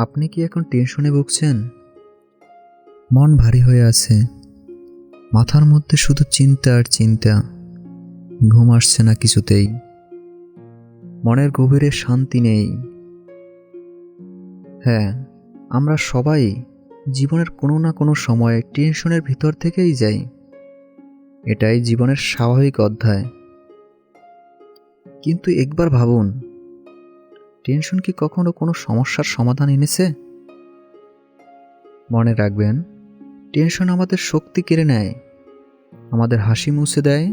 আপনি কি এখন টেনশনে ভুগছেন? মন ভারী হয়ে আছে, মাথার মধ্যে শুধু চিন্তা আর চিন্তা, ঘুম আসছে না কিছুতেই, মনের গভীরে শান্তি নেই। হ্যাঁ, আমরা সবাই জীবনের কোনো না কোনো সময়ে টেনশনের ভিতর থেকেই যাই। এটাই জীবনের স্বাভাবিক অধ্যায়। কিন্তু একবার ভাবুন, টেনশন কি কখনো কোনো সমস্যার সমাধান এনেছে? মনে রাখবেন, টেনশন আমাদের শক্তি কেড়ে নেয়, আমাদের হাসি মুছে দেয়,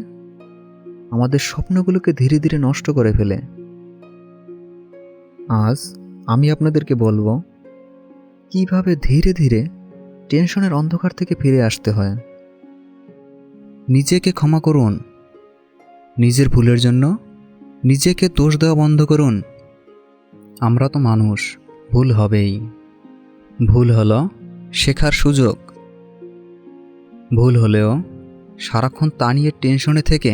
আমাদের স্বপ্নগুলোকে ধীরে ধীরে নষ্ট করে ফেলে। আজ আমি আপনাদেরকে বলবো কিভাবে ধীরে ধীরে টেনশনের অন্ধকার থেকে ফিরে আসতে হয়। নিজেকে ক্ষমা করুন, নিজের ভুলের জন্য নিজেকে দোষ দেওয়া বন্ধ করুন। আমরা তো মানুষ, ভুল হবেই। ভুল হলো শেখার সুযোগ। ভুল হলেও সারাক্ষণ তা নিয়ে টেনশনে থেকে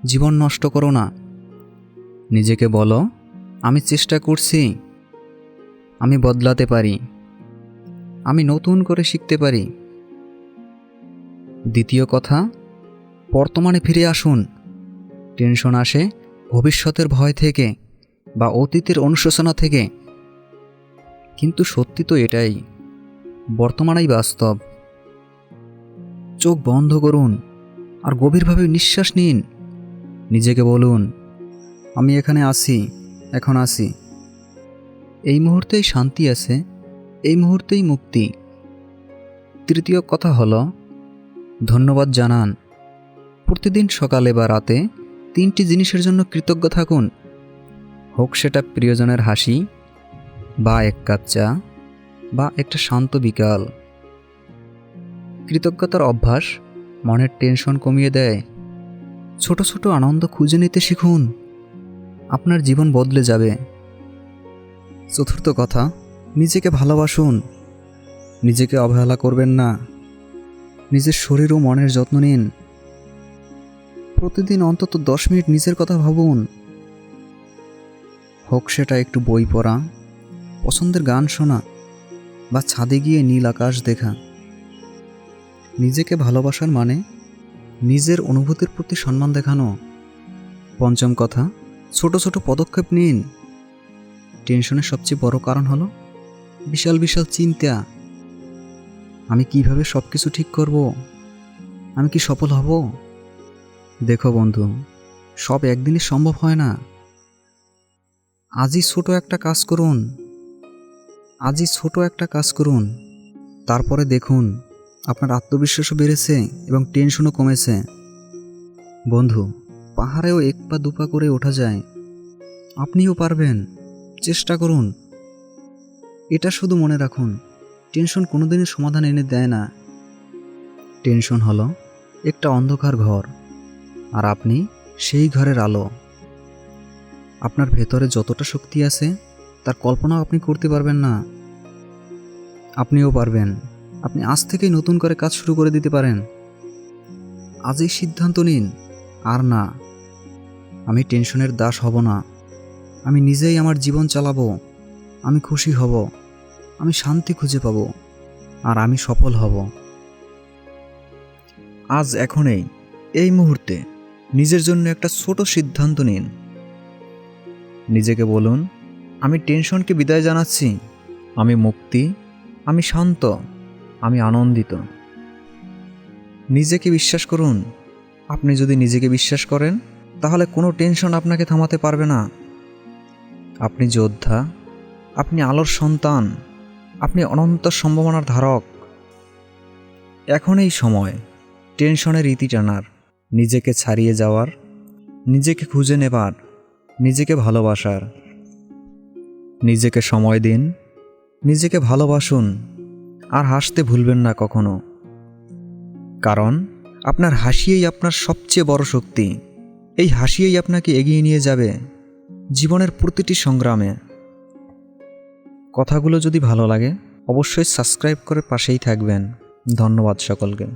জীবন নষ্ট করো না। নিজেকে বলো, আমি চেষ্টা করছি, আমি বদলাতে পারি, আমি নতুন করে শিখতে পারি। দ্বিতীয় কথা, বর্তমানে ফিরে আসুন। টেনশন আসে ভবিষ্যতের ভয় থেকে বা অতীতের অনুশোচনা থেকে, কিন্তু সত্যি তো এটাই, বর্তমানেই বাস্তব। চোখ বন্ধ করুন আর গভীরভাবে নিঃশ্বাস নিন। নিজেকে বলুন, আমি এখানে আছি, এখন আছি। এই মুহূর্তেই শান্তি আছে, এই মুহূর্তেই মুক্তি। তৃতীয় কথা হলো, ধন্যবাদ জানান। প্রতিদিন সকালে বা রাতে 3টি জিনিসের জন্য কৃতজ্ঞ থাকুন। হোক সেটা প্রিয়জনের হাসি, বা এক কাপ চা, বা একটা শান্ত বিকাল। কৃতজ্ঞতার অভ্যাস মনের টেনশন কমিয়ে দেয়। ছোট ছোট আনন্দ খুঁজে নিতে শিখুন, আপনার জীবন বদলে যাবে। চতুর্থ কথা, নিজেকে ভালোবাসুন। নিজেকে অবহেলা করবেন না। নিজের শরীর ও মনের যত্ন নিন। প্রতিদিন অন্তত 10 মিনিট নিজের কথা ভাবুন। হোক সেটা একটু বই পড়া, পছন্দের গান শোনা, বা ছাদে গিয়ে নীল আকাশ দেখা। নিজেকে ভালোবাসার মানে নিজের অনুভূতির প্রতি সম্মান দেখানো। পঞ্চম কথা, ছোট ছোট পদক্ষেপ নিন। টেনশনের সবচেয়ে বড় কারণ হলো বিশাল বিশাল চিন্তা। আমি কিভাবে সব কিছু ঠিক করব? আমি কি সফল হব? দেখো বন্ধু, সব একদিনে সম্ভব হয় না। আজই ছোট একটা কাজ করুন, তারপরে দেখুন আপনার আত্মবিশ্বাসও বেড়েছে এবং টেনশনও কমেছে। বন্ধু, পাহাড়েও 1 পা 2 পা করে ওঠা যায়। আপনিও পারবেন, চেষ্টা করুন। এটা শুধু মনে রাখুন, টেনশন কোনোদিনই সমাধান এনে দেয় না। টেনশন হলো একটা অন্ধকার ঘর, আর আপনি সেই ঘরের আলো। আপনার ভেতরে যতটা শক্তি আছে তার কল্পনাও আপনি করতে পারবেন না। আপনিও পারবেন। আপনি আজ থেকেই নতুন করে কাজ শুরু করে দিতে পারেন। আজই সিদ্ধান্ত নিন, আর না, আমি টেনশনের দাস হব না। আমি নিজেই আমার জীবন চালাবো। আমি খুশি হব, আমি শান্তি খুঁজে পাব, আর আমি সফল হব। আজ এখনই, এই মুহূর্তে নিজের জন্য একটা ছোট সিদ্ধান্ত নিন। নিজেকে বলুন, আমি টেনশনকে বিদায় জানাচ্ছি। আমি মুক্তি, আমি শান্ত, আমি আনন্দিত। নিজেকে বিশ্বাস করুন। আপনি যদি নিজেকে বিশ্বাস করেন, তাহলে কোনো টেনশন আপনাকে থামাতে পারবে না। আপনি যোদ্ধা, আপনি আলোর সন্তান, আপনি অনন্ত সম্ভাবনার ধারক। এখন এই সময় টেনশনের ইতি টানার, নিজেকে ছাড়িয়ে যাওয়ার, নিজেকে খুঁজে নেবার, নিজেকে ভালোবাসার। নিজেকে সময় দিন, নিজেকে ভালোবাসুন, আর হাসতে ভুলবেন না কখনো। কারণ আপনার হাসিই আপনার সবচেয়ে বড় শক্তি। এই হাসিই আপনাকে এগিয়ে নিয়ে যাবে জীবনের প্রতিটি সংগ্রামে। কথাগুলো যদি ভালো লাগে, অবশ্যই সাবস্ক্রাইব করে পাশেই থাকবেন। ধন্যবাদ সকলকে।